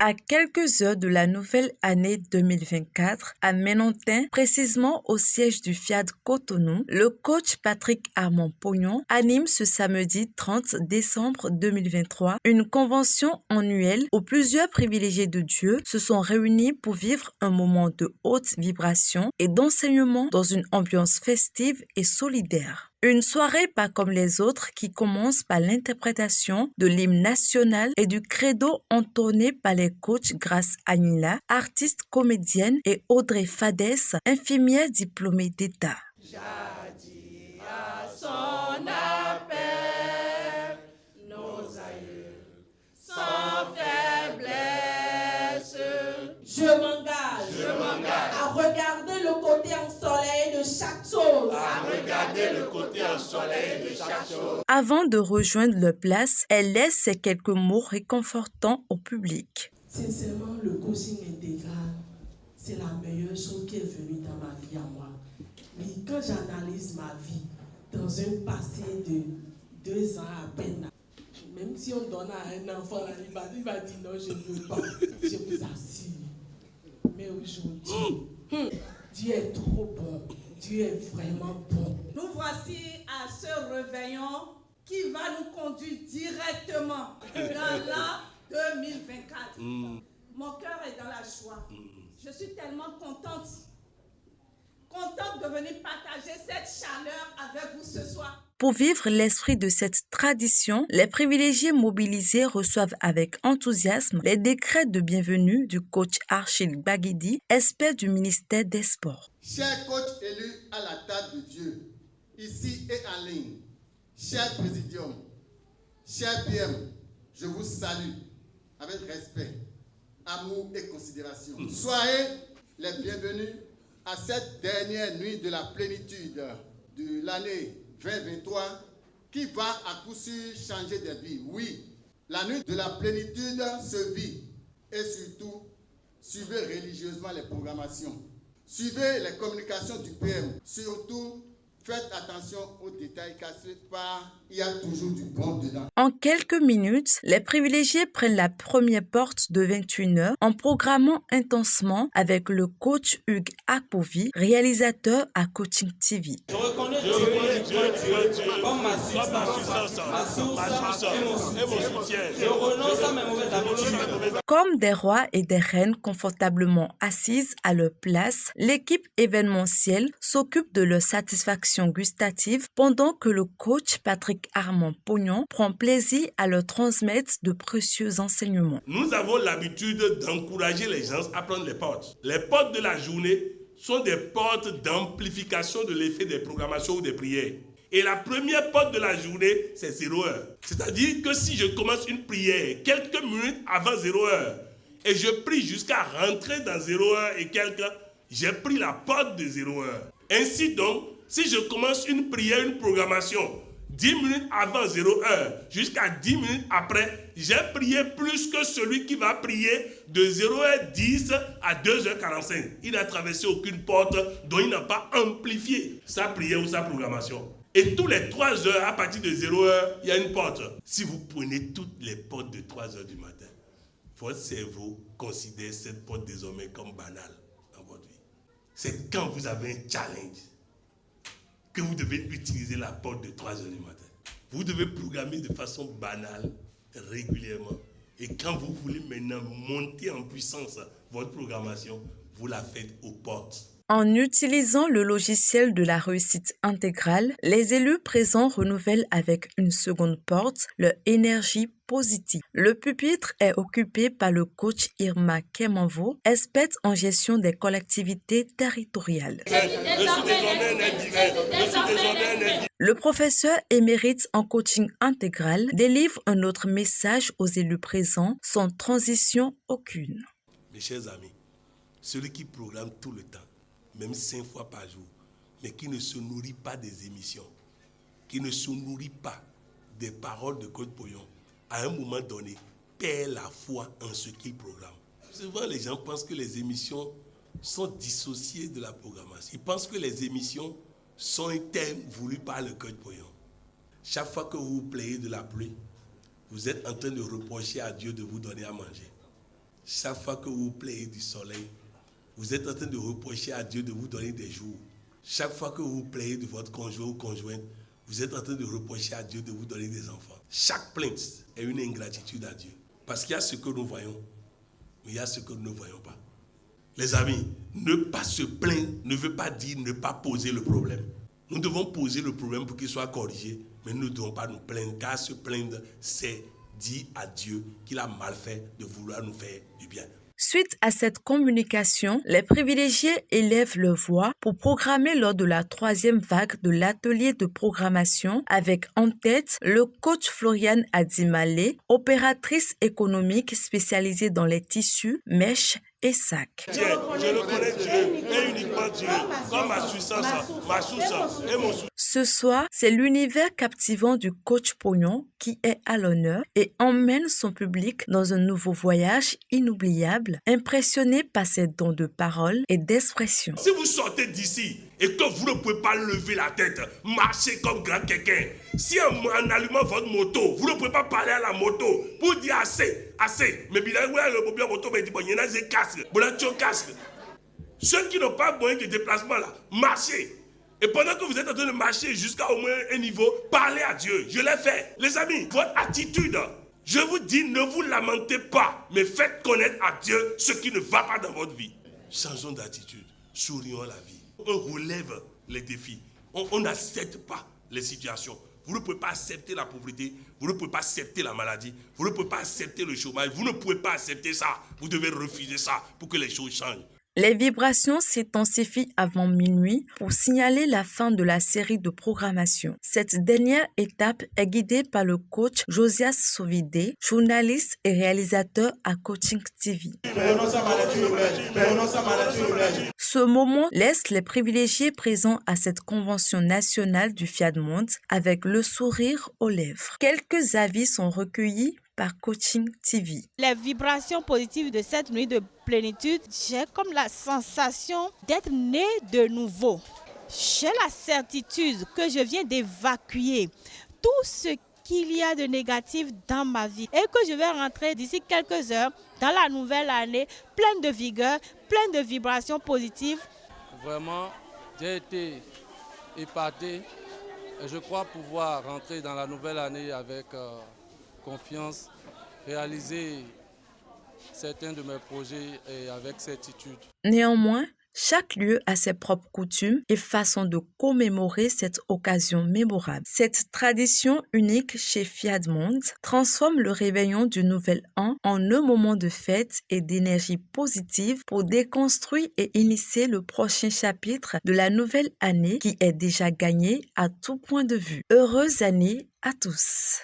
À quelques heures de la nouvelle année 2024, à Menontin, précisément au siège du Fiat Cotonou, le coach Patrick Armand-Pognon anime ce samedi 30 décembre 2023 une convention annuelle où plusieurs privilégiés de Dieu se sont réunis pour vivre un moment de haute vibration et d'enseignement dans une ambiance festive et solidaire. Une soirée pas comme les autres qui commence par l'interprétation de l'hymne national et du credo entonné par les coachs Grace Agnila, artiste comédienne, et Audrey Fadès, infirmière diplômée d'État. Jadis à son appel, nos aïeux, sans faiblesse. Je m'engage à regarder le côté ensoleillé de chaque chose. Avant de rejoindre leur place, elle laisse ces quelques mots réconfortants au public. Sincèrement, le coaching intégral, c'est la meilleure chose qui est venue dans ma vie à moi. Mais quand j'analyse ma vie dans un passé de 2 ans à peine, même si on donne à un enfant, il va dire non, je ne veux pas. Je vous assure. Mais aujourd'hui, Dieu est trop bon. Dieu est vraiment bon. Nous voici à ce réveillon qui va nous conduire directement dans l'an 2024. Mon cœur est dans la joie. Je suis tellement contente de venir partager cette chaleur avec vous ce soir. Pour vivre l'esprit de cette tradition, les privilégiés mobilisés reçoivent avec enthousiasme les décrets de bienvenue du coach Achille Baguidi, expert du ministère des Sports. Chers coachs élus à la table de Dieu, ici et en ligne, cher Présidium, cher PM, je vous salue avec respect, amour et considération. Soyez les bienvenus à cette dernière nuit de la plénitude de l'année 2023 qui va à coup sûr changer des vies. Oui, la nuit de la plénitude se vit et surtout, suivez religieusement les programmations. Suivez les communications du PM. Surtout, faites attention aux détails car il y a toujours du bon dedans. En quelques minutes, les privilégiés prennent la première porte de 21h en programmant intensement avec le coach Hugues Akpovi, réalisateur à Coaching TV. Je reconnais Dieu comme ma substance, ma source et mon soutien. Je renonce à mes mauvaises habitudes. Comme des rois et des reines confortablement assises à leur place, l'équipe événementielle s'occupe de leur satisfaction gustative pendant que le coach Patrick Armand-Pognon prend plaisir à leur transmettre de précieux enseignements. Nous avons l'habitude d'encourager les gens à prendre les portes. Les portes de la journée sont des portes d'amplification de l'effet des programmations ou des prières. Et la première porte de la journée, c'est 0 heure. C'est-à-dire que si je commence une prière quelques minutes avant 0 heure et je prie jusqu'à rentrer dans 0 heure et quelques, j'ai pris la porte de 0 heure. Ainsi donc, si je commence une prière, une programmation 10 minutes avant 0 heure jusqu'à 10 minutes après, j'ai prié plus que celui qui va prier de 0h10 à 2h45. Il n'a traversé aucune porte dont il n'a pas amplifié sa prière ou sa programmation. Et tous les 3 heures, à partir de 0 heure, il y a une porte. Si vous prenez toutes les portes de 3 heures du matin, votre cerveau considère cette porte désormais comme banale dans votre vie. C'est quand vous avez un challenge que vous devez utiliser la porte de 3 heures du matin. Vous devez programmer de façon banale, régulièrement. Et quand vous voulez maintenant monter en puissance votre programmation, vous la faites aux portes. En utilisant le logiciel de la réussite intégrale, les élus présents renouvellent avec une seconde porte leur énergie positive. Le pupitre est occupé par le coach Irma Kemanvo, experte en gestion des collectivités territoriales. Le professeur émérite en coaching intégral délivre un autre message aux élus présents sans transition aucune. Mes chers amis, celui qui programme tout le temps, même 5 fois par jour, mais qui ne se nourrit pas des émissions, qui ne se nourrit pas des paroles de Coach Pognon, à un moment donné, perd la foi en ce qu'il programme. Souvent, les gens pensent que les émissions sont dissociées de la programmation. Ils pensent que les émissions sont un thème voulu par le Coach Pognon. Chaque fois que vous vous plaignez de la pluie, vous êtes en train de reprocher à Dieu de vous donner à manger. Chaque fois que vous plaignez du soleil, vous êtes en train de reprocher à Dieu de vous donner des jours. Chaque fois que vous plaignez de votre conjoint ou conjointe, vous êtes en train de reprocher à Dieu de vous donner des enfants. Chaque plainte est une ingratitude à Dieu. Parce qu'il y a ce que nous voyons, mais il y a ce que nous ne voyons pas. Les amis, ne pas se plaindre ne veut pas dire ne pas poser le problème. Nous devons poser le problème pour qu'il soit corrigé, mais nous ne devons pas nous plaindre, car se plaindre, c'est dire à Dieu qu'il a mal fait de vouloir nous faire du bien. Suite à cette communication, les privilégiés élèvent leur voix pour programmer lors de la 3e vague de l'atelier de programmation avec en tête le coach Floriane Adimale, opératrice économique spécialisée dans les tissus, mèches et sacs. Je reconnais Dieu et uniquement Dieu comme ma puissance, ma source et mon soutien. Ce soir, c'est l'univers captivant du coach Pognon qui est à l'honneur et emmène son public dans un nouveau voyage inoubliable, impressionné par ses dons de parole et d'expression. Si vous sortez d'ici et que vous ne pouvez pas lever la tête, marcher comme grand quelqu'un, si en allumant votre moto, vous ne pouvez pas parler à la moto pour dire assez, mais bien le moto me dit bon, il y en a des casques, casque. Ceux qui n'ont pas moyen de déplacement là, marchez. Et pendant que vous êtes en train de marcher jusqu'à au moins un niveau, parlez à Dieu. Je l'ai fait. Les amis, votre attitude, je vous dis, ne vous lamentez pas, mais faites connaître à Dieu ce qui ne va pas dans votre vie. Changeons d'attitude, sourions à la vie. On relève les défis. On n'accepte pas les situations. Vous ne pouvez pas accepter la pauvreté, vous ne pouvez pas accepter la maladie, vous ne pouvez pas accepter le chômage, vous ne pouvez pas accepter ça. Vous devez refuser ça pour que les choses changent. Les vibrations s'intensifient avant minuit pour signaler la fin de la série de programmation. Cette dernière étape est guidée par le coach Josias Sovide, journaliste et réalisateur à Coaching TV. Ce moment laisse les privilégiés présents à cette convention nationale du Fiat Monde avec le sourire aux lèvres. Quelques avis sont recueillis par Coaching TV. Les vibrations positives de cette nuit de plénitude, j'ai comme la sensation d'être né de nouveau. J'ai la certitude que je viens d'évacuer tout ce qu'il y a de négatif dans ma vie et que je vais rentrer d'ici quelques heures dans la nouvelle année pleine de vigueur, pleine de vibrations positives. Vraiment, j'ai été épaté et je crois pouvoir rentrer dans la nouvelle année avec confiance, réaliser certains de mes projets et avec certitude. Néanmoins, chaque lieu a ses propres coutumes et façons de commémorer cette occasion mémorable. Cette tradition unique chez Fiat Monde transforme le réveillon du nouvel an en un moment de fête et d'énergie positive pour déconstruire et initier le prochain chapitre de la nouvelle année qui est déjà gagnée à tout point de vue. Heureuse année à tous!